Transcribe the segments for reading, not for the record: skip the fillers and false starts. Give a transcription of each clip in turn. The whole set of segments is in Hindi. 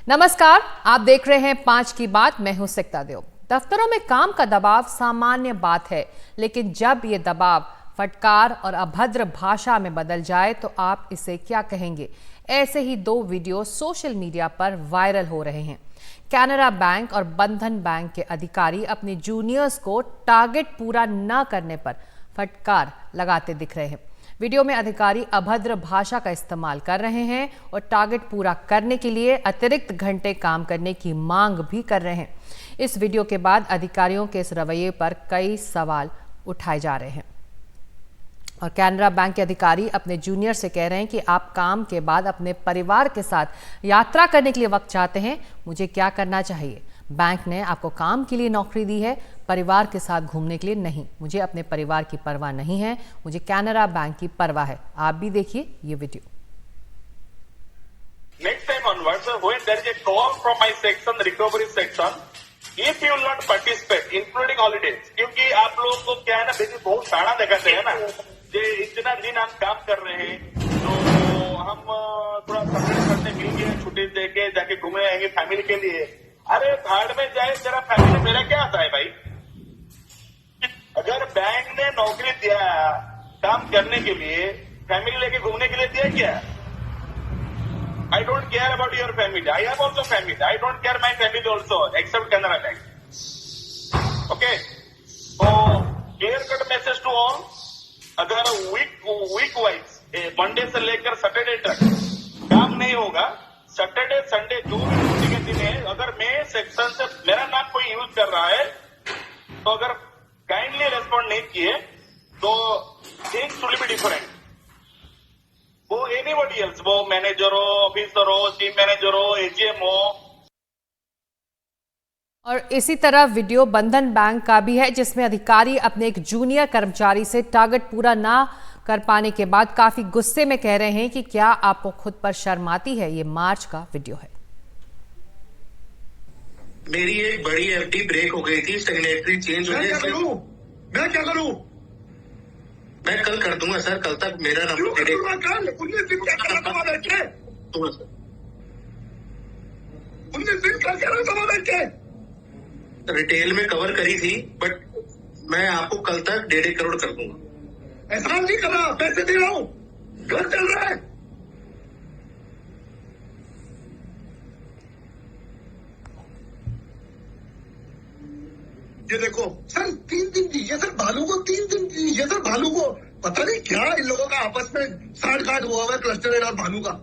नमस्कार, आप देख रहे हैं 5 की बात। मैं हूं सिकता देव। दफ्तरों में काम का दबाव सामान्य बात है, लेकिन जब ये दबाव फटकार और अभद्र भाषा में बदल जाए तो आप इसे क्या कहेंगे? ऐसे ही 2 वीडियो सोशल मीडिया पर वायरल हो रहे हैं। कैनरा बैंक और बंधन बैंक के अधिकारी अपने जूनियर्स को टारगेट पूरा न करने पर फटकार लगाते दिख रहे हैं। वीडियो में अधिकारी अभद्र भाषा का इस्तेमाल कर रहे हैं और टारगेट पूरा करने के लिए अतिरिक्त घंटे काम करने की मांग भी कर रहे हैं। इस वीडियो के बाद अधिकारियों के इस रवैये पर कई सवाल उठाए जा रहे हैं और कैनरा बैंक के अधिकारी अपने जूनियर से कह रहे हैं कि आप काम के बाद अपने परिवार के साथ यात्रा करने के लिए वक्त चाहते हैं। मुझे क्या करना चाहिए? बैंक ने आपको काम के लिए नौकरी दी है, परिवार के साथ घूमने के लिए नहीं। मुझे अपने परिवार की परवाह नहीं है, मुझे कैनरा बैंक की परवाह है। आप भी देखिए ये video. Next time onwards, when there is a call from my section, recovery section, if you will not participate, including holidays, क्योंकि आप लोगों को क्या है ना, बेसिक बहुत साड़ा दिखाते हैं ना, जे इतना दिन हम काम कर रहे हैं, तो हम थोड़ा सेपरेट करने मिल गए, छुट्टी देके जाके घूमे आएंगे फैमिली के लिए। अरे भाड़ में जाए तेरा फैमिली, मेरा क्या आता है भाई? अगर बैंक ने नौकरी दिया काम करने के लिए, फैमिली लेके घूमने के लिए दिया क्या? I don't care about your family. I have also family. I don't care my family also, except Canara Bank. Okay. So clear cut message to all. अगर week wise मंडे से लेकर सैटरडे तक काम नहीं होगा, सैटरडे संडे जो भी छुट्टी के दिन है, अगर मैं सेक्शन से मेरा नाम कोई यूज कर रहा है तो अगर काइंडली रेस्पॉन्ड नहीं किए तो थिंग्स विल बी डिफरेंट। वो एनीबॉडी एल्स, वो मैनेजर हो, ऑफिसर हो, चीफ मैनेजर हो, एजीएम हो। और इसी तरह वीडियो बंधन बैंक का भी है, जिसमें अधिकारी अपने एक जूनियर कर्मचारी से टारगेट पूरा ना कर पाने के बाद काफी गुस्से में कह रहे हैं कि क्या आपको खुद पर शर्म आती है। ये मार्च का वीडियो है। मेरी एक बड़ी एफडी ब्रेक हो गई थी, सिग्नेटरी चेंज हो गई। मैं क्या करूं? मैं कल कर दूंगा सर, कल तक मेरा नंबर रिटेल में कवर करी थी, बट मैं आपको कल तक 1.5 करोड़ कर दूंगा। एहसान नहीं कर रहा, पैसे दे रहा हूं, घर चल रहा है। ये देखो सर, 3 दिन दीजिए सर भालू को, 3 दिन दीजिए सर भालू को। पता नहीं क्या इन लोगों का आपस में साठ गांठ हुआ हुआ है, क्लस्टर और भालू का।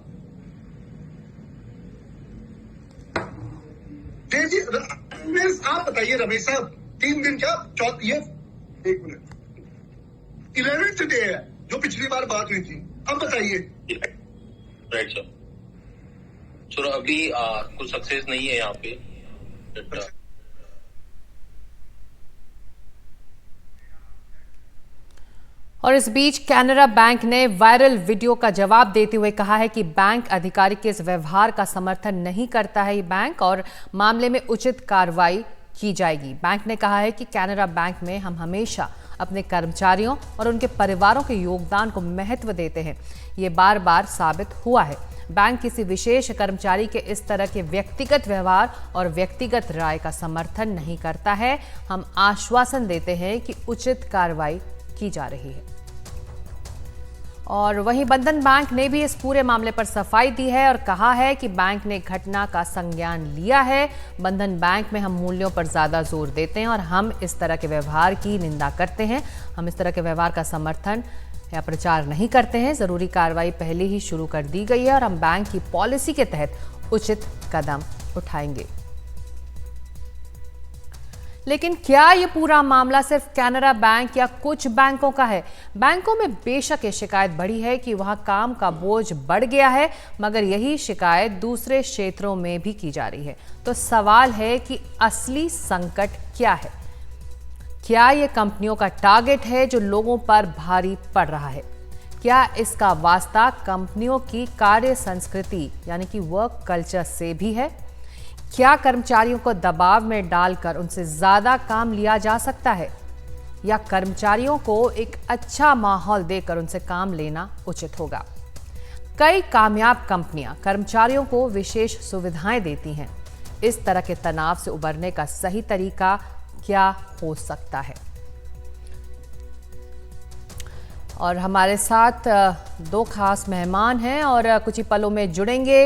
आप बताइए रमेश साहब, 3 दिन क्या ये 1 मिनट 11th डे है जो पिछली बार बात हुई थी। अब बताइए। Right sir. सर अभी कुछ सक्सेस नहीं है यहाँ पे। और इस बीच कैनरा बैंक ने वायरल वीडियो का जवाब देते हुए कहा है कि बैंक अधिकारी के इस व्यवहार का समर्थन नहीं करता है ये बैंक, और मामले में उचित कार्रवाई की जाएगी। बैंक ने कहा है कि कैनरा बैंक में हम हमेशा अपने कर्मचारियों और उनके परिवारों के योगदान को महत्व देते हैं। ये बार बार साबित हुआ है। बैंक किसी विशेष कर्मचारी के इस तरह के व्यक्तिगत व्यवहार और व्यक्तिगत राय का समर्थन नहीं करता है। हम आश्वासन देते हैं कि उचित कार्रवाई की जा रही है। और वहीं बंधन बैंक ने भी इस पूरे मामले पर सफाई दी है और कहा है कि बैंक ने घटना का संज्ञान लिया है। बंधन बैंक में हम मूल्यों पर ज्यादा जोर देते हैं और हम इस तरह के व्यवहार की निंदा करते हैं। हम इस तरह के व्यवहार का समर्थन या प्रचार नहीं करते हैं। जरूरी कार्रवाई पहले ही शुरू कर दी गई है और हम बैंक की पॉलिसी के तहत उचित कदम उठाएंगे। लेकिन क्या ये पूरा मामला सिर्फ कैनरा बैंक या कुछ बैंकों का है? बैंकों में बेशक ये शिकायत बढ़ी है कि वहां काम का बोझ बढ़ गया है, मगर यही शिकायत दूसरे क्षेत्रों में भी की जा रही है। तो सवाल है कि असली संकट क्या है? क्या ये कंपनियों का टारगेट है जो लोगों पर भारी पड़ रहा है? क्या इसका वास्ता कंपनियों की कार्य संस्कृति यानी कि वर्क कल्चर से भी है? क्या कर्मचारियों को दबाव में डालकर उनसे ज्यादा काम लिया जा सकता है, या कर्मचारियों को एक अच्छा माहौल देकर उनसे काम लेना उचित होगा? कई कामयाब कंपनियां कर्मचारियों को विशेष सुविधाएं देती हैं। इस तरह के तनाव से उबरने का सही तरीका क्या हो सकता है? और हमारे साथ दो खास मेहमान हैं और कुछ ही पलों में जुड़ेंगे।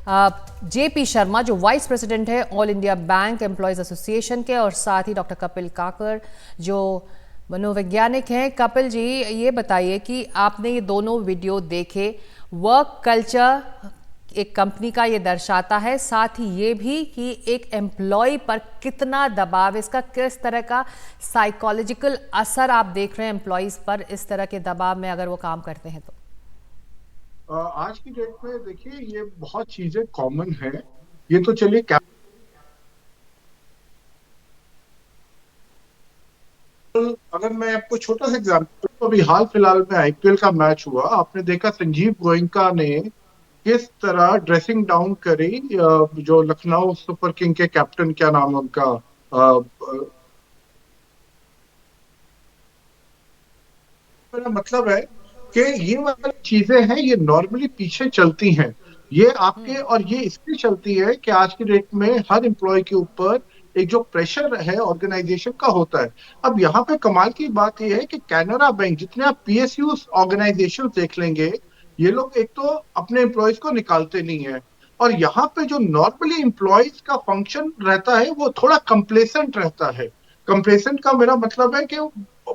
जेपी शर्मा जो वाइस प्रेसिडेंट है all India bank employees association के, और साथ ही डॉक्टर कपिल काकर जो मनोवैज्ञानिक हैं। कपिल जी, ये बताइए कि आपने ये दोनों वीडियो देखे, वर्क कल्चर एक कंपनी का ये दर्शाता है, साथ ही ये भी कि एक एम्प्लॉय पर कितना दबाव, इसका किस तरह का साइकोलॉजिकल असर आप देख रहे हैं एम्प्लॉयज पर इस तरह के दबाव में अगर वो काम करते हैं तो? आज की डेट में देखिए ये बहुत चीजें कॉमन है। ये तो चलिए अगर मैं आपको छोटा सा एग्जांपल, तो अभी हाल फिलहाल में आईपीएल का मैच हुआ, आपने देखा संजीव गोयनका ने किस तरह ड्रेसिंग डाउन करी जो लखनऊ सुपर किंग के कैप्टन, क्या नाम है उनका, मेरा मतलब है कि ये वाली चीजें हैं, ये नॉर्मली पीछे चलती हैं। ये आपके और ये इसलिए चलती है कि आज की डेट में हर एम्प्लॉय के ऊपर एक जो प्रेशर है ऑर्गेनाइजेशन का होता है। अब यहाँ पे कमाल की बात यह है कि कैनरा बैंक, जितने आप पीएसयू ऑर्गेनाइजेशन देख लेंगे, ये लोग एक तो अपने एम्प्लॉयज को निकालते नहीं है, और यहाँ पे जो नॉर्मली एम्प्लॉयज का फंक्शन रहता है वो थोड़ा कंप्लेसेंट रहता है। कंप्लेसेंट का मेरा मतलब है कि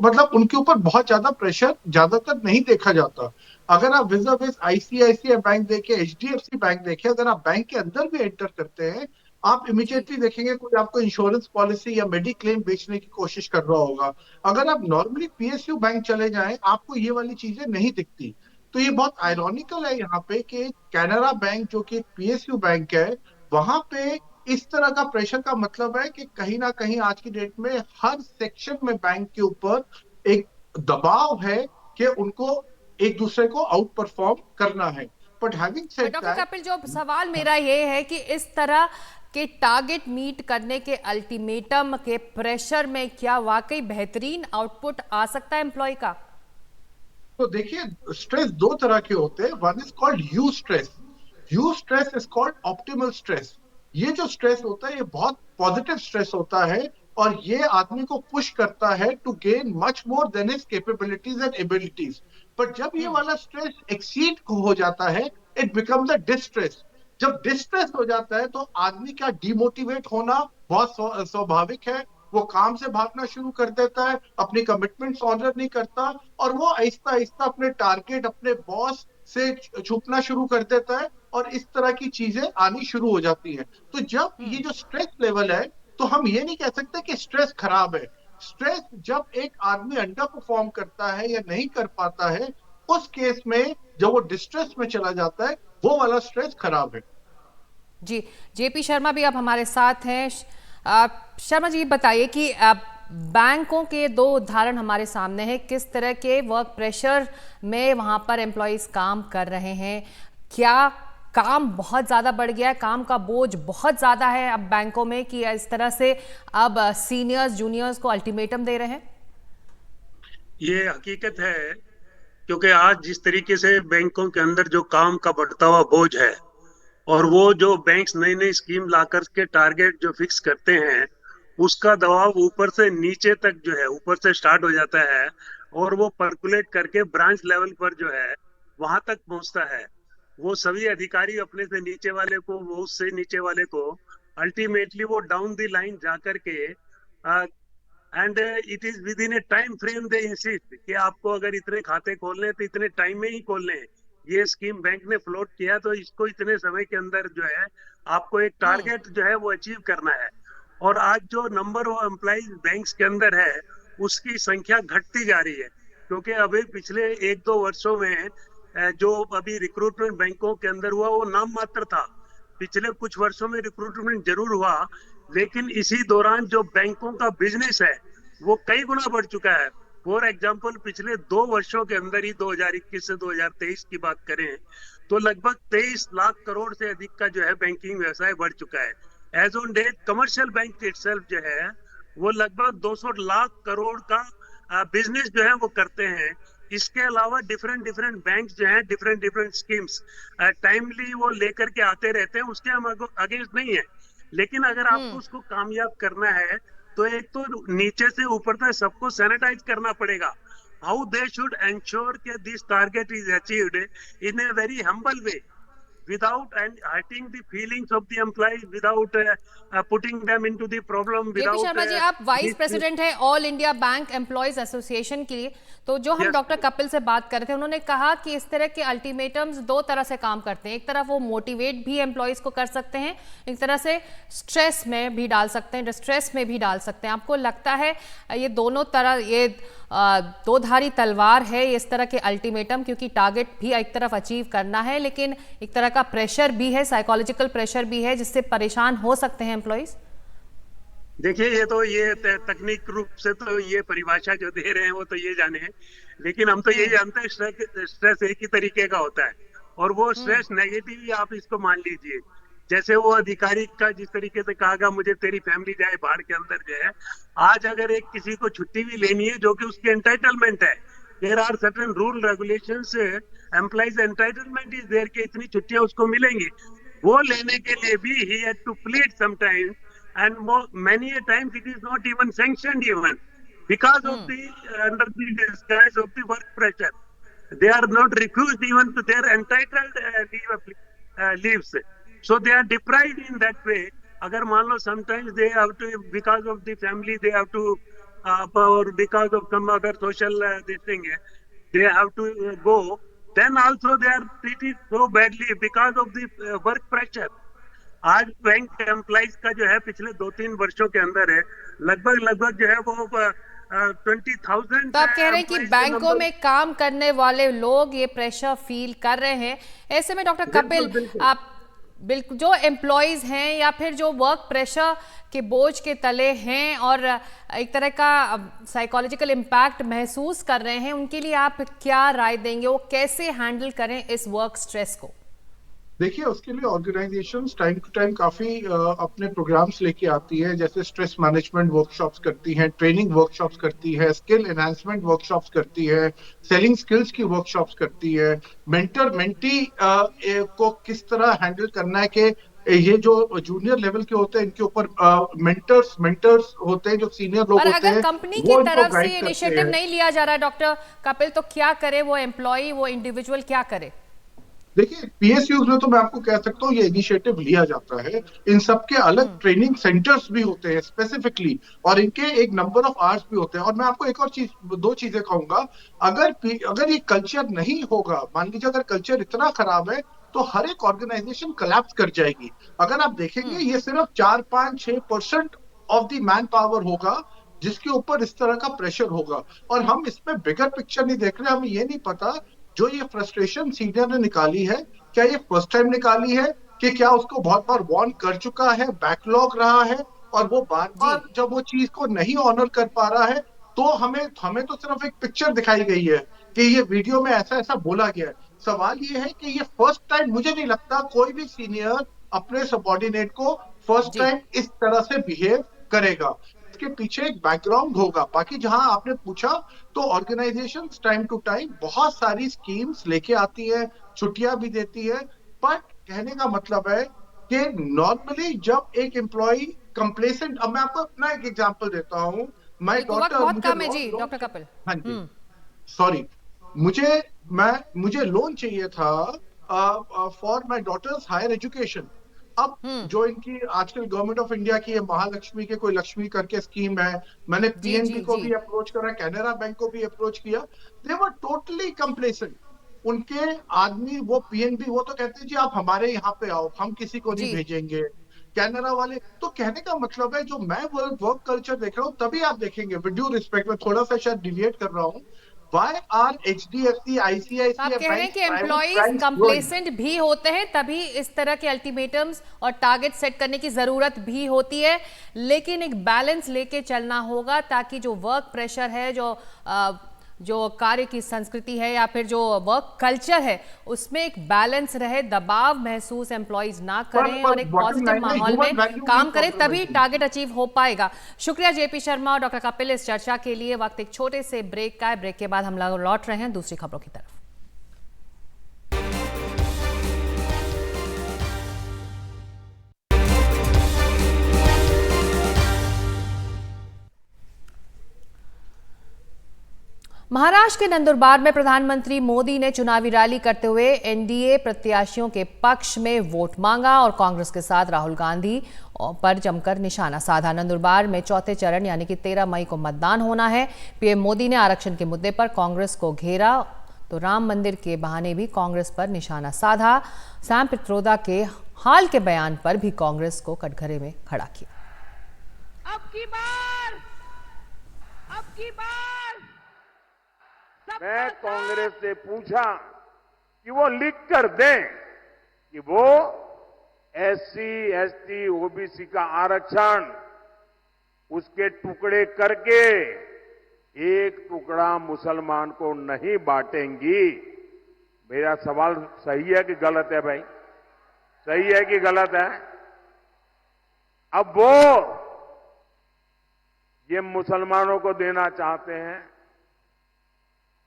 मतलब उनके ऊपर बहुत ज्यादा प्रेशर ज्यादातर नहीं देखा जाता। अगर आप विज़ आईसीआईसीआई बैंक देखें, एचडीएफसी बैंक देखें, अगर आप बैंक के अंदर भी एंटर करते हैं, आप इमीडिएटली देखेंगे कोई आपको इंश्योरेंस पॉलिसी या मेडिक्लेम बेचने की कोशिश कर रहा होगा। अगर आप नॉर्मली पीएसयू बैंक चले जाएं, आपको ये वाली चीजें नहीं दिखती। तो ये बहुत आयरॉनिकल है यहाँ पे कि कैनरा बैंक जो कि पीएसयू बैंक है, वहां पे इस तरह का प्रेशर का मतलब है कि कहीं ना कहीं आज की डेट में हर सेक्शन में बैंक के ऊपर एक दबाव है कि उनको एक दूसरे को आउट परफॉर्म करना है। But having said that, doctor Kapil, जो सवाल मेरा ये है कि इस तरह के टारगेट मीट करने के अल्टीमेटम के प्रेशर में क्या वाकई बेहतरीन आउटपुट आ सकता है एम्प्लॉय का? तो देखिए, स्ट्रेस दो तरह के होते हैं। One is called you stress, you stress is called optimal stress. ये जो स्ट्रेस होता है ये बहुत पॉजिटिव स्ट्रेस होता है, और ये आदमी को पुश करता है to gain much more than his capabilities and abilities. But जब ये वाला स्ट्रेस एक्सीड हो जाता है, इट बिकम्स अ डिस्ट्रेस। जब डिस्ट्रेस हो जाता है तो आदमी का डिमोटिवेट होना बहुत स्वाभाविक है। वो काम से भागना शुरू कर देता है, अपनी कमिटमेंट्स ऑनर नहीं करता, और वो आहिस्ता आहिस्ता अपने टारगेट, अपने बॉस से छुपना शुरू कर देता है, और इस तरह की चीजें आनी शुरू हो जाती हैं। तो जब ये जो स्ट्रेस लेवल है, तो हम ये नहीं कह सकते कि स्ट्रेस खराब है। स्ट्रेस जब एक आदमी अंडर परफॉर्म करता है या नहीं कर पाता है, उस केस में जब वो डिस्ट्रेस में चला जाता है, वो वाला स्ट्रेस खराब है। जी, जेपी शर्मा भी अब हमारे साथ हैं। शर्मा जी, बताइए कि बैंकों के दो उदाहरण हमारे सामने हैं, किस तरह के वर्क प्रेशर में वहां पर एम्प्लॉयज काम कर रहे हैं। क्या काम बहुत ज़्यादा बढ़ गया है, काम का बोझ बहुत ज़्यादा है अब बैंकों में, कि इस तरह से अब सीनियर्स जूनियर्स को अल्टीमेटम दे रहे हैं? ये हकीकत है, क्योंकि आज जिस तरीके से बैंकों के अंदर जो काम का बढ़ता हुआ बोझ है, और वो जो बैंक्स नई नई स्कीम लाकर के टारगेट जो फिक्स करते हैं, उसका दबाव ऊपर से नीचे तक जो है, ऊपर से स्टार्ट हो जाता है और वो पर्कुलेट करके ब्रांच लेवल पर जो है वहां तक पहुंचता है। वो सभी अधिकारी अपने से नीचे वाले को, वो उससे नीचे वाले को, अल्टीमेटली वो डाउन द लाइन जाकर के and it is with in A time frame they insist कि आपको अगर इतने खाते खोलने तो इतने टाइम में ही खोलने हैं। ये स्कीम बैंक ने फ्लोट किया तो इसको इतने समय के अंदर जो है आपको एक टारगेट जो है वो अचीव करना है। और आज जो नंबर ऑफ एम्प्लॉइज बैंक्स के अंदर है उसकी संख्या घटती जा रही है, क्योंकि अभी पिछले 1-2 वर्षों में जो अभी रिक्रूटमेंट बैंकों के अंदर हुआ वो नाम मात्र था। पिछले कुछ वर्षों में रिक्रूटमेंट जरूर हुआ, लेकिन इसी दौरान जो बैंकों का बिजनेस है वो कई गुना बढ़ चुका है। फॉर एग्जाम्पल, पिछले 2 वर्षों के अंदर ही 2021 से 2023 की बात करें तो लगभग 23 लाख करोड़ से अधिक का जो है बैंकिंग व्यवसाय बढ़ चुका है। As on date commercial bank itself जो है वो लगभग 200 लाख करोड़ का बिजनेस जो है वो करते हैं। इसके अलावा डिफरेंट डिफरेंट बैंक्स जो हैं डिफरेंट डिफरेंट स्कीम्स टाइमली वो लेकर के आते रहते हैं, उसके हम अगेंस्ट नहीं है। लेकिन अगर आपको उसको कामयाब करना है तो एक तो नीचे से ऊपर तक सबको सैनिटाइज करना पड़ेगा। हाउ दे शुड एंश्योर कि this target is achieved in a very humble way, without and hurting the feelings of the employees, without putting them into the problem, JP without Sharma ji, आप वाइस प्रेसिडेंट हैं all India bank employees association के लिए। तो जो हम Yes. डॉक्टर कपिल से बात कर रहे थे, उन्होंने कहा कि इस तरह के अल्टीमेटम्स दो तरह से काम करते हैं। एक तरफ वो मोटिवेट भी एम्प्लॉयज को कर सकते हैं, एक तरह से स्ट्रेस में भी डाल सकते हैं, डिस्ट्रेस में भी डाल सकते हैं। आपको लगता है ये दोनों तरह, ये दो धारी तलवार है इस तरह के अल्टीमेटम, क्योंकि टारगेट भी एक तरफ अचीव करना है लेकिन एक तरह का प्रेशर भी है, साइकोलॉजिकल प्रेशर भी है जिससे परेशान हो सकते हैं एम्प्लॉयज? देखिए, ये तकनीक रूप से तो ये परिभाषा जो दे रहे हैं वो तो ये जाने हैं, लेकिन हम तो ये जानते हैं स्ट्रेस एक ही तरीके का होता है, और वो स्ट्रेस नेगेटिव ही आप इसको मान लीजिए। जैसे वो अधिकारी का जिस तरीके से कहा मुझे तेरी फैमिली जाए बाढ़ के अंदर जो है, आज अगर एक किसी को छुट्टी भी लेनी है जो कि उसकी एंटाइटलमेंट है, there are certain rule regulations, employees entitlement is there कि इतनी छुट्टियां उसको मिलेंगी, वो लेने के लिए भी he had to plead sometimes, and many a times it is not even sanctioned even because of the under the disguise of the work pressure. They are not refused even to their entitled leaves. So they are deprived in that way. Agar मान लो sometimes they have to, because of the family they have to or because of some other social this thing, they have to go, then also they are treated so badly because of the work pressure. आज बैंक एम्प्लॉइज का जो है पिछले 2-3 वर्षों के अंदर है लगभग जो है वो 20,000। तो आप कह रहे हैं कि बैंकों में काम करने वाले लोग ये प्रेशर फील कर रहे हैं। ऐसे में डॉक्टर कपिल, आप बिल्कुल जो एम्प्लॉइज हैं या फिर जो वर्क प्रेशर के बोझ के तले हैं और एक तरह का साइकोलॉजिकल इम्पैक्ट महसूस कर रहे हैं, उनके लिए आप क्या राय देंगे? वो कैसे हैंडल करें इस वर्क स्ट्रेस को? देखिए, उसके लिए ऑर्गेनाइजेशंस टाइम टू टाइम काफी अपने प्रोग्राम्स लेके आती है, जैसे स्ट्रेस मैनेजमेंट वर्कशॉप्स करती हैं, ट्रेनिंग वर्कशॉप्स करती है, स्किल एनहांसमेंट वर्कशॉप्स करती है, सेलिंग स्किल्स की वर्कशॉप्स करती है, मेंटर मेंटी को किस तरह हैंडल करना है कि ये जो जूनियर लेवल के होते हैं इनके ऊपर मेंटर्स होते हैं जो सीनियर लोग होते हैं। अगर कंपनी की तरफ से इनिशिएटिव नहीं लिया जा रहा है डॉक्टर कपिल, तो क्या करे वो एम्प्लॉय, वो इंडिविजुअल क्या करे? देखिए, पीएसयूज में तो मैं आपको कह सकता हूँ ये इनिशिएटिव लिया जाता है। इन सब के अलग ट्रेनिंग सेंटर्स भी होते हैं स्पेसिफिकली, और इनके एक नंबर ऑफ आवर्स भी होते हैं। और मैं आपको एक और चीज, दो चीजें कहूंगा, अगर ये कल्चर नहीं होगा, मान लीजिए अगर कल्चर इतना खराब है तो हर एक ऑर्गेनाइजेशन कोलैप्स कर जाएगी। अगर आप देखेंगे ये सिर्फ 4-5-6% ऑफ द मैन पावर होगा जिसके ऊपर इस तरह का प्रेशर होगा, और हम इसमें बिगर पिक्चर नहीं देख रहे। हमें ये नहीं पता जो ये फ्रस्ट्रेशन सीनियर ने निकाली है, क्या ये फर्स्ट टाइम निकाली है कि क्या उसको बहुत बार वार्न कर चुका है, बैकलॉग रहा है, और वो बार बार जब वो चीज को नहीं ऑनर कर पा रहा है तो हमें तो सिर्फ एक पिक्चर दिखाई गई है कि ये वीडियो में ऐसा ऐसा बोला गया है। सवाल ये है कि ये फर्स्ट टाइम, मुझे नहीं लगता कोई भी सीनियर अपने सबऑर्डिनेट को फर्स्ट टाइम इस तरह से बिहेव करेगा। इसके पीछे एक बैकग्राउंड होगा। बाकी जहां आपने पूछा तो ऑर्गेनाइजेशंस टाइम टू टाइम बहुत सारी स्कीम्स लेके आती है, छुट्टियां भी देती है, बट कहने का मतलब है कि नॉर्मली जब एक एम्प्लॉय कंप्लेसेंट, अब मैं आपको अपना एक एग्जांपल देता हूं। माय डॉटर, बहुत कम है जी डॉक्टर कपिल। हाँ जी, सॉरी, मुझे लोन चाहिए था for my daughter's higher education. अब जो इनकी आजकल गवर्नमेंट ऑफ इंडिया की महालक्ष्मी के कोई लक्ष्मी करके स्कीम है, मैंने पीएनबी को भी अप्रोच करा, कैनरा बैंक को भी अप्रोच किया, दे वर टोटली कंप्लेसेंट। उनके आदमी वो पीएनबी, वो तो कहते हैं जी आप हमारे यहाँ पे आओ, हम किसी को नहीं भेजेंगे। कैनरा वाले तो कहने का मतलब है, जो मैं वर्क कल्चर देख रहा हूँ, तभी आप देखेंगे, विद ड्यू रिस्पेक्ट, मैं थोड़ा सा शायद डिविएट कर रहा हूँ, Why are HDFC, ICICI आप कह रहे हैं कि एम्प्लॉइज कंप्लेसेंट भी होते हैं, तभी इस तरह के अल्टीमेटम्स और टारगेट सेट करने की जरूरत भी होती है, लेकिन एक बैलेंस लेके चलना होगा ताकि जो वर्क प्रेशर है, जो जो कार्य की संस्कृति है या फिर जो वर्क कल्चर है उसमें एक बैलेंस रहे, दबाव महसूस एम्प्लॉइज ना करें और एक पॉजिटिव माहौल में काम करें, तभी टारगेट अचीव हो पाएगा। शुक्रिया जेपी शर्मा और डॉक्टर कपिल इस चर्चा के लिए। वक्त एक छोटे से ब्रेक का है, ब्रेक के बाद हम लोग लौट रहे हैं दूसरी खबरों की तरफ। महाराष्ट्र के नंदुरबार में प्रधानमंत्री मोदी ने चुनावी रैली करते हुए एनडीए प्रत्याशियों के पक्ष में वोट मांगा और कांग्रेस के साथ राहुल गांधी पर जमकर निशाना साधा। नंदुरबार में चौथे चरण यानी कि 13 मई को मतदान होना है। पीएम मोदी ने आरक्षण के मुद्दे पर कांग्रेस को घेरा तो राम मंदिर के बहाने भी कांग्रेस पर निशाना साधा। सैम पित्रोदा के हाल के बयान पर भी कांग्रेस को कटघरे में खड़ा किया। अब की बार मैं कांग्रेस से पूछा कि वो लिख कर दें कि वो एससी, एसटी, ओबीसी का आरक्षण उसके टुकड़े करके एक टुकड़ा मुसलमान को नहीं बांटेंगी। मेरा सवाल सही है कि गलत है भाई? सही है कि गलत है? अब वो ये मुसलमानों को देना चाहते हैं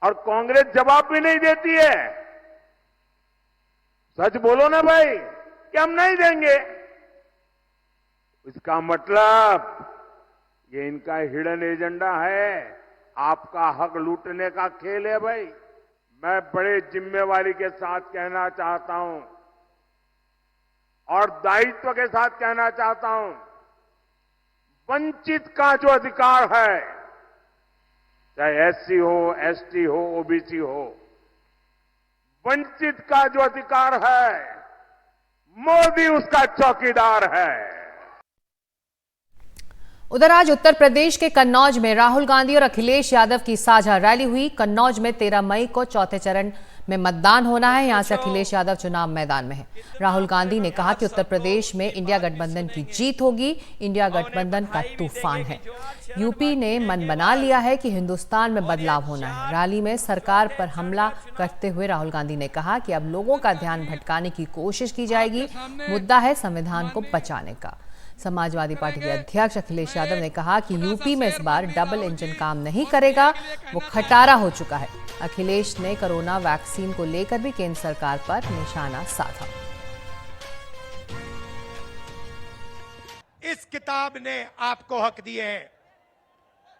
और कांग्रेस जवाब भी नहीं देती है। सच बोलो ना भाई कि हम नहीं देंगे। इसका मतलब ये इनका हिडन एजेंडा है, आपका हक लूटने का खेल है भाई। मैं बड़े जिम्मेवारी के साथ कहना चाहता हूं और दायित्व के साथ कहना चाहता हूं, वंचित का जो अधिकार है, चाहे एससी हो, एसटी हो, ओबीसी हो, वंचित का जो अधिकार है, मोदी उसका चौकीदार है। उधर आज उत्तर प्रदेश के कन्नौज में राहुल गांधी और अखिलेश यादव की साझा रैली हुई। कन्नौज में 13 मई को चौथे चरण में मतदान होना है। यहां से अखिलेश यादव चुनाव मैदान में है। राहुल गांधी ने कहा कि उत्तर प्रदेश में इंडिया गठबंधन की जीत होगी। इंडिया गठबंधन का तूफान है। यूपी ने मन बना लिया है कि हिंदुस्तान में बदलाव होना है। रैली में सरकार पर हमला करते हुए राहुल गांधी ने कहा कि अब लोगों का ध्यान भटकाने की कोशिश की जाएगी। मुद्दा है संविधान को बचाने का। समाजवादी पार्टी के अध्यक्ष अखिलेश यादव ने कहा कि यूपी में इस बार डबल इंजन काम नहीं करेगा, वो खटारा हो चुका है। अखिलेश ने कोरोना वैक्सीन को लेकर भी केंद्र सरकार पर निशाना साधा। इस किताब ने आपको हक दिए हैं।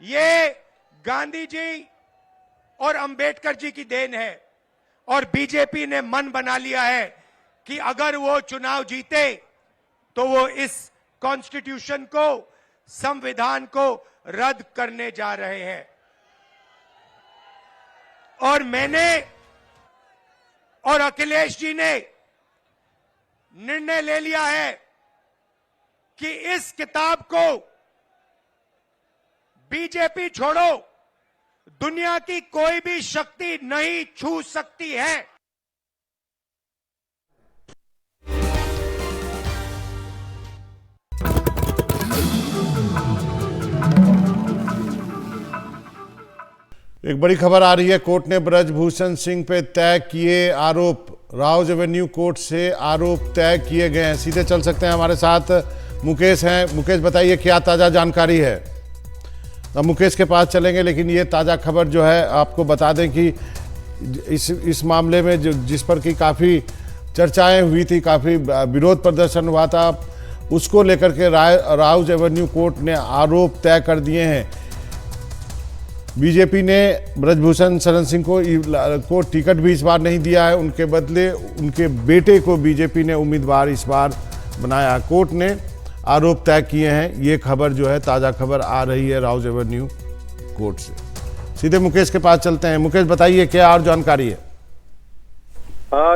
ये गांधी जी और अंबेडकर जी की देन है और बीजेपी ने मन बना लिया है कि अगर वो चुनाव जीते तो वो इस कॉन्स्टिट्यूशन को, संविधान को रद्द करने जा रहे हैं। और मैंने और अखिलेश जी ने निर्णय ले लिया है कि इस किताब को बीजेपी छोड़ो दुनिया की कोई भी शक्ति नहीं छू सकती है। एक बड़ी खबर आ रही है। कोर्ट ने ब्रजभूषण सिंह पे तय किए आरोप, राउज एवेन्यू कोर्ट से आरोप तय किए गए हैं। सीधे चल सकते हैं, हमारे साथ मुकेश हैं। मुकेश बताइए क्या ताज़ा जानकारी है? अब मुकेश के पास चलेंगे, लेकिन ये ताज़ा खबर जो है आपको बता दें कि इस मामले में जिस पर कि काफ़ी चर्चाएं हुई थी, काफ़ी विरोध प्रदर्शन हुआ था, उसको लेकर के राउज एवेन्यू कोर्ट ने आरोप तय कर दिए हैं। बीजेपी ने ब्रजभूषण शरण सिंह को टिकट भी इस बार नहीं दिया है। उनके बदले उनके बेटे को बीजेपी ने उम्मीदवार इस बार बनाया। कोर्ट ने आरोप तय किए हैं। ये खबर जो है ताज़ा खबर आ रही है राउज एवेन्यू कोर्ट से। सीधे मुकेश के पास चलते हैं। मुकेश बताइए क्या और जानकारी है?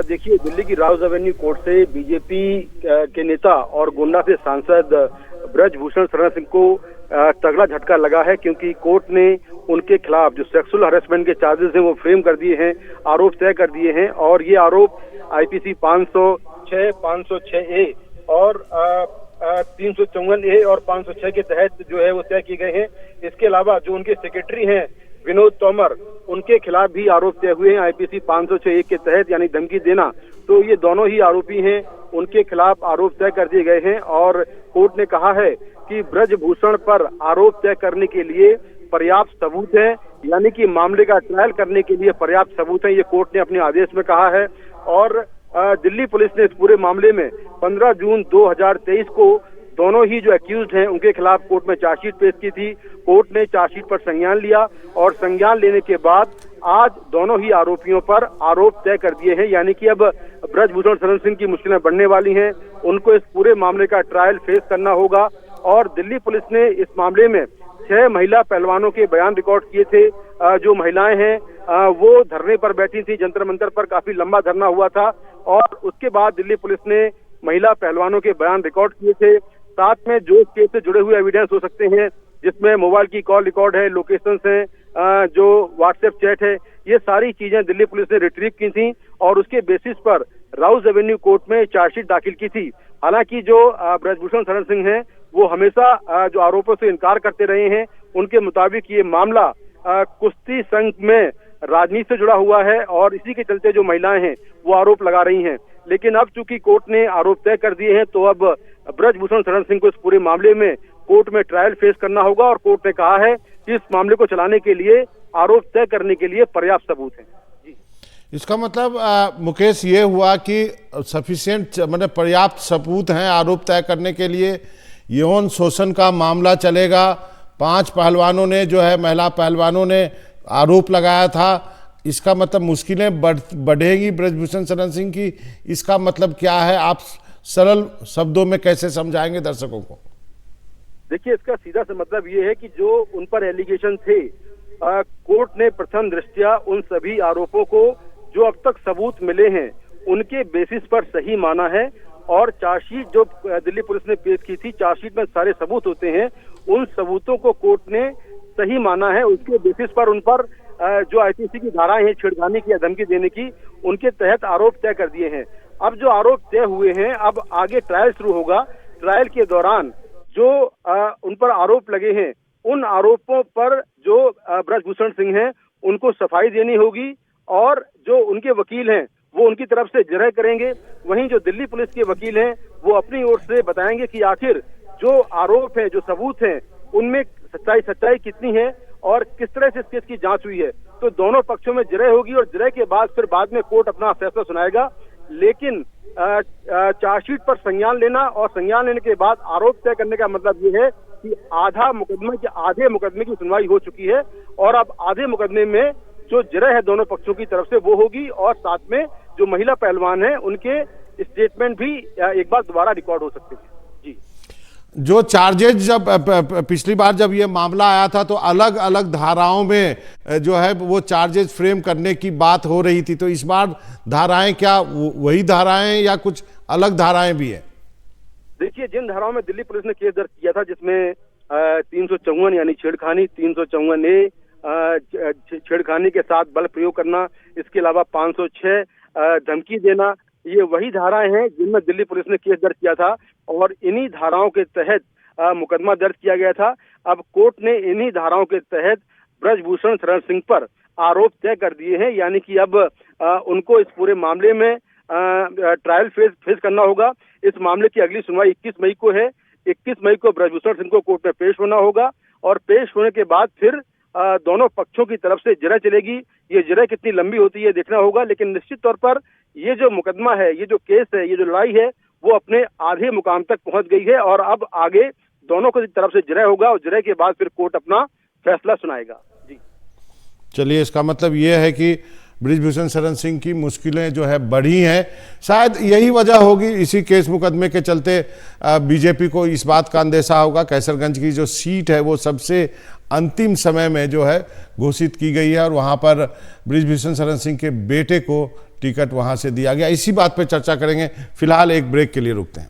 देखिए, दिल्ली की राउज एवेन्यू कोर्ट से बीजेपी के नेता और गोंडा से सांसद ब्रजभूषण शरण सिंह को तगड़ा झटका लगा है, क्योंकि कोर्ट ने उनके खिलाफ जो सेक्सुअल हरेसमेंट के चार्जेस हैं वो फ्रेम कर दिए हैं, आरोप तय कर दिए हैं। और ये आरोप आईपीसी 506, 506A और 354A और 506 के तहत जो है वो तय किए गए हैं। इसके अलावा जो उनके सेक्रेटरी हैं विनोद तोमर, उनके खिलाफ भी आरोप तय हुए हैं आईपीसी 506 के तहत, यानी धमकी देना। तो ये दोनों ही आरोपी हैं, उनके खिलाफ आरोप तय कर दिए गए हैं और कोर्ट ने कहा है कि ब्रजभूषण पर आरोप तय करने के लिए पर्याप्त सबूत है, यानी कि मामले का ट्रायल करने के लिए पर्याप्त सबूत है, ये कोर्ट ने अपने आदेश में कहा है। और दिल्ली पुलिस ने इस पूरे मामले में 15 जून 2023 को दोनों ही जो एक्यूज्ड हैं उनके खिलाफ कोर्ट में चार्जशीट पेश की थी। कोर्ट ने चार्जशीट पर संज्ञान लिया और संज्ञान लेने के बाद आज दोनों ही आरोपियों पर आरोप तय कर दिए हैं, यानी कि अब ब्रजभूषण शरण सिंह की मुश्किलें बढ़ने वाली हैं, उनको इस पूरे मामले का ट्रायल फेस करना होगा। और दिल्ली पुलिस ने इस मामले में 6 महिला पहलवानों के बयान रिकॉर्ड किए थे। जो महिलाएं हैं वो धरने पर बैठी थी, जंतर मंतर पर काफी लंबा धरना हुआ था और उसके बाद दिल्ली पुलिस ने महिला पहलवानों के बयान रिकॉर्ड किए थे। साथ में जो इस केस से जुड़े हुए एविडेंस हो सकते हैं, जिसमें मोबाइल की कॉल रिकॉर्ड है, लोकेशंस हैं, जो व्हाट्सएप चैट है, ये सारी चीजें दिल्ली पुलिस ने रिट्रीव की थी और उसके बेसिस पर राउज एवेन्यू कोर्ट में चार्जशीट दाखिल की थी। हालांकि जो ब्रजभूषण शरण सिंह हैं वो हमेशा जो आरोपों से इनकार करते रहे हैं। उनके मुताबिक ये मामला कुश्ती संघ में राजनीति से जुड़ा हुआ है और इसी के चलते जो महिलाएं हैं वो आरोप लगा रही हैं। लेकिन अब चूंकि कोर्ट ने आरोप तय कर दिए हैं तो अब ब्रजभूषण शरण सिंह को इस पूरे मामले में कोर्ट में ट्रायल फेस करना होगा और कोर्ट ने कहा है कि इस मामले को चलाने के लिए, आरोप तय करने के लिए पर्याप्त सबूत है। इसका मतलब मुकेश ये हुआ कि सफिशिएंट मतलब पर्याप्त सबूत हैं आरोप तय करने के लिए। यौन शोषण का मामला चलेगा। 5 पहलवानों ने जो है महिला पहलवानों ने आरोप लगाया था। इसका मतलब मुश्किलें बढ़ेगी ब्रजभूषण शरण सिंह की। इसका मतलब क्या है, आप सरल शब्दों में कैसे समझाएंगे दर्शकों को? देखिए, इसका सीधा सा मतलब ये है कि जो उन पर एलिगेशन थे, कोर्ट ने प्रथम दृष्टया उन सभी आरोपों को जो अब तक सबूत मिले हैं उनके बेसिस पर सही माना है और चार्जशीट जो दिल्ली पुलिस ने पेश की थी, चार्जशीट में सारे सबूत होते हैं, उन सबूतों को कोर्ट ने सही माना है। उसके बेसिस पर उन पर जो आईपीसी की धाराएं हैं छेड़खानी की या धमकी देने की, उनके तहत आरोप तय कर दिए हैं। अब जो आरोप तय हुए हैं, अब आगे ट्रायल शुरू होगा। ट्रायल के दौरान जो उन पर आरोप लगे हैं, उन आरोपों पर जो ब्रजभूषण सिंह हैं उनको सफाई देनी होगी और जो उनके वकील हैं वो उनकी तरफ से जरह करेंगे। वहीं जो दिल्ली पुलिस के वकील हैं वो अपनी ओर से बताएंगे कि आखिर जो आरोप है, जो सबूत हैं, उनमें सच्चाई कितनी है और किस तरह से इस केस की जांच हुई है। तो दोनों पक्षों में जरह होगी और जरह के बाद में कोर्ट अपना फैसला सुनाएगा। लेकिन चार्जशीट पर संज्ञान लेना और संज्ञान लेने के बाद आरोप तय करने का मतलब ये है कि आधे मुकदमे की सुनवाई हो चुकी है और अब आधे मुकदमे में जो जरह है दोनों पक्षों की तरफ से वो होगी और साथ में जो महिला पहलवान है उनके स्टेटमेंट भी एक बार दोबारा रिकॉर्ड हो सकते हैं। जी, जो चार्जेज जब पिछली बार जब ये मामला आया था तो अलग अलग धाराओं में जो है वो चार्जेज फ्रेम करने की बात हो रही थी, तो इस बार धाराएं क्या वही धाराएं या कुछ अलग धाराएं भी है? देखिए, जिन धाराओं में दिल्ली पुलिस ने केस दर्ज किया था, जिसमें 354 यानी छेड़खानी, 354A छेड़खानी के साथ बल प्रयोग करना, इसके अलावा 506 धमकी देना, ये वही धाराएं हैं जिनमें दिल्ली पुलिस ने केस दर्ज किया था और इन्हीं धाराओं के तहत मुकदमा दर्ज किया गया था। अब कोर्ट ने इन्हीं धाराओं के तहत ब्रजभूषण शरण सिंह पर आरोप तय कर दिए हैं, यानी कि अब उनको इस पूरे मामले में ट्रायल फेस करना होगा। इस मामले की अगली सुनवाई 21 मई को है। 21 मई को ब्रजभूषण सिंह को कोर्ट में पेश होना होगा और पेश होने के बाद फिर दोनों पक्षों की तरफ से जरह चलेगी। ये जरह कितनी लंबी होती है देखना होगा, लेकिन निश्चित तौर पर ये जो मुकदमा है, ये जो केस है, ये जो लड़ाई है, वो अपने आधे मुकाम तक पहुंच गई है और अब आगे दोनों की तरफ से जरह होगा और जरह के बाद फिर कोर्ट अपना फैसला सुनाएगा। जी, चलिए, इसका मतलब ये है कि ब्रजभूषण शरण सिंह की मुश्किलें जो है बढ़ी हैं। शायद यही वजह होगी, इसी केस मुकदमे के चलते बीजेपी को इस बात का अंदेशा होगा। कैसरगंज की जो सीट है वो सबसे अंतिम समय में जो है घोषित की गई है और वहां पर ब्रजभूषण शरण सिंह के बेटे को टिकट वहां से दिया गया। इसी बात पर चर्चा करेंगे। फिलहाल एक ब्रेक के लिए रुकते हैं।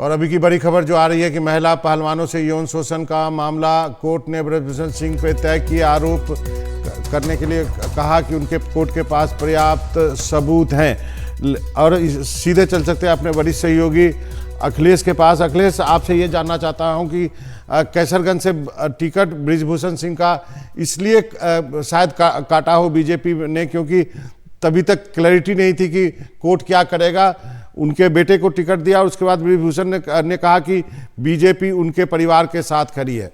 और अभी की बड़ी खबर जो आ रही है कि महिला पहलवानों से यौन शोषण का मामला कोर्ट ने ब्रजभूषण सिंह पे तय किए आरोप करने के लिए कहा कि उनके कोर्ट के पास पर्याप्त सबूत हैं। और सीधे चल सकते हैं अपने वरिष्ठ सहयोगी अखिलेश के पास। अखिलेश, आपसे ये जानना चाहता हूं कि कैसरगंज से टिकट ब्रजभूषण सिंह का इसलिए शायद काटा हो बीजेपी ने क्योंकि तभी तक क्लैरिटी नहीं थी कि कोर्ट क्या करेगा। उनके बेटे को टिकट दिया और उसके बाद ब्रजभूषण ने कहा कि बीजेपी उनके परिवार के साथ खड़ी है।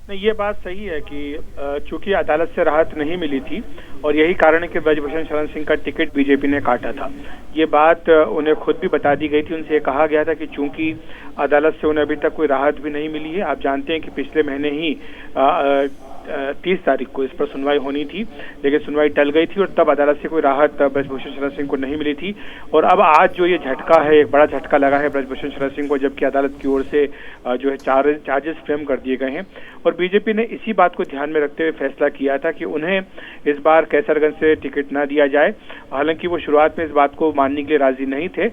नहीं, ये बात सही है कि चूंकि अदालत से राहत नहीं मिली थी और यही कारण है कि ब्रजभूषण शरण सिंह का टिकट बीजेपी ने काटा था। ये बात उन्हें खुद भी बता दी गई थी। उनसे कहा गया था कि चूंकि अदालत से उन्हें अभी तक कोई राहत भी नहीं मिली है, आप जानते हैं कि पिछले महीने ही 30 तारीख को इस पर सुनवाई होनी थी, लेकिन सुनवाई टल गई थी और तब अदालत से कोई राहत ब्रजभूषण शरण सिंह को नहीं मिली थी। और अब आज जो ये झटका है, एक बड़ा झटका लगा है ब्रजभूषण शरण सिंह को, जबकि अदालत की ओर से जो है चार्जेस फ्रेम कर दिए गए हैं। और बीजेपी ने इसी बात को ध्यान में रखते हुए फैसला किया था कि उन्हें इस बार कैसरगंज से टिकट न दिया जाए। हालांकि वो शुरुआत में इस बात को मानने के लिए राजी नहीं थे,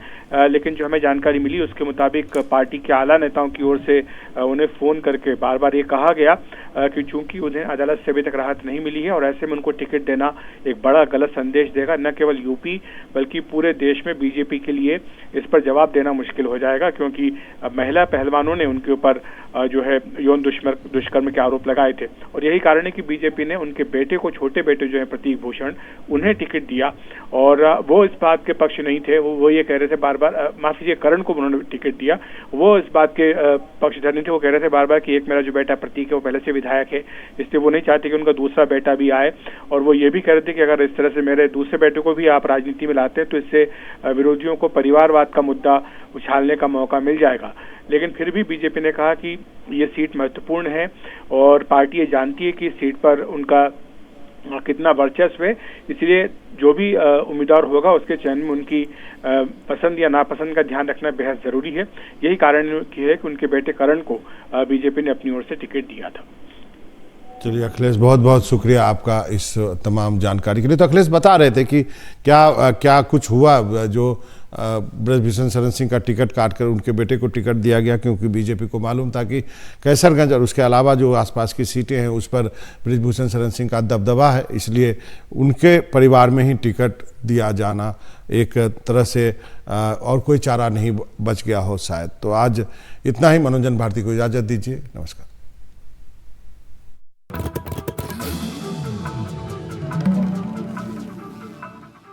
लेकिन जो हमें जानकारी मिली उसके मुताबिक पार्टी के आला नेताओं की ओर से उन्हें फोन करके बार बार ये कहा गया कि चूंकि उन्हें अदालत से अभी तक राहत नहीं मिली है और ऐसे में उनको टिकट देना एक बड़ा गलत संदेश देगा, न केवल यूपी बल्कि पूरे देश में बीजेपी के लिए इस पर जवाब देना मुश्किल हो जाएगा, क्योंकि महिला पहलवानों ने उनके ऊपर जो है यौन दुष्कर्म के आरोप लगाए थे। और यही कारण है कि बीजेपी ने उनके बेटे को, छोटे बेटे जो है प्रतीक भूषण, उन्हें टिकट दिया। और वो इस बात के पक्ष नहीं थे, वो ये कह रहे थे बार बार, माफ कीजिए, करण को उन्होंने टिकट दिया, वो इस बात के पक्षधर नहीं थे। वो कह रहे थे बार बार कि एक मेरा जो बेटा प्रतीक है वो पहले से विधायक है, इसलिए वो नहीं चाहते कि उनका दूसरा बेटा भी आए। और वो ये भी कह रहे थे कि अगर इस तरह से मेरे दूसरे बेटे को भी आप राजनीति में लाते हैं तो इससे विरोधियों को परिवारवाद का मुद्दा उछालने का मौका मिल जाएगा। लेकिन फिर भी बीजेपी ने कहा कि ये सीट महत्वपूर्ण है और पार्टी ये जानती है कि इस सीट पर उनका कितना वर्चस्व है, इसलिए जो भी उम्मीदवार होगा उसके चयन में उनकी पसंद या नापसंद का ध्यान रखना बेहद जरूरी है। यही कारण है कि उनके बेटे करण को बीजेपी ने अपनी ओर से टिकट दिया था। चलिए अखिलेश, बहुत बहुत शुक्रिया आपका इस तमाम जानकारी के लिए। तो अखिलेश बता रहे थे कि क्या कुछ हुआ जो ब्रजभूषण शरण सिंह का टिकट काटकर उनके बेटे को टिकट दिया गया, क्योंकि बीजेपी को मालूम था कि कैसरगंज और उसके अलावा जो आसपास की सीटें हैं उस पर ब्रजभूषण शरण सिंह का दबदबा है, इसलिए उनके परिवार में ही टिकट दिया जाना एक तरह से और कोई चारा नहीं बच गया हो शायद। तो आज इतना ही। मनोरंजन भारती को इजाज़त दीजिए। नमस्कार।